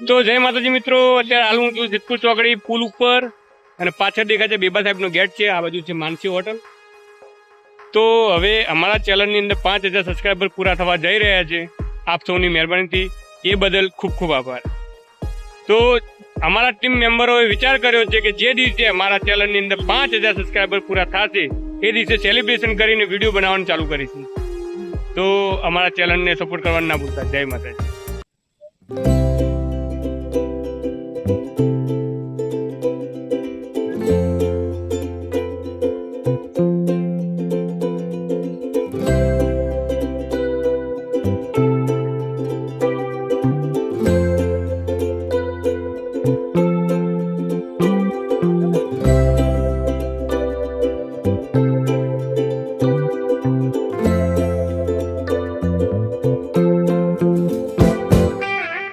તો જય માતાજી મિત્રો, અત્યારે હાલ હું છું સિદ્ધપુર ચોકડી પુલ ઉપર અને પાછળ દેખાય છે બેબા સાહેબનો ગેટ છે. આ બાજુ છે માનસી હોટલ. તો હવે અમારા ચેનલની અંદર 5000 સબસ્ક્રાઈબર પૂરા થવા જઈ રહ્યા છે. આપ સૌની મહેરબાનીથી એ બદલ ખૂબ ખૂબ આભાર. તો અમારા ટીમ મેમ્બરોએ વિચાર કર્યો છે કે જે દિવસે અમારા ચેનલની અંદર 5000 સબસ્ક્રાઈબર પૂરા થશે એ દિવસે સેલિબ્રેશન કરીને વિડીયો બનાવવાનું ચાલુ કરીશું. તો અમારા ચેનલને સપોર્ટ કરવાનું ના ભૂલતા. જય માતાજી.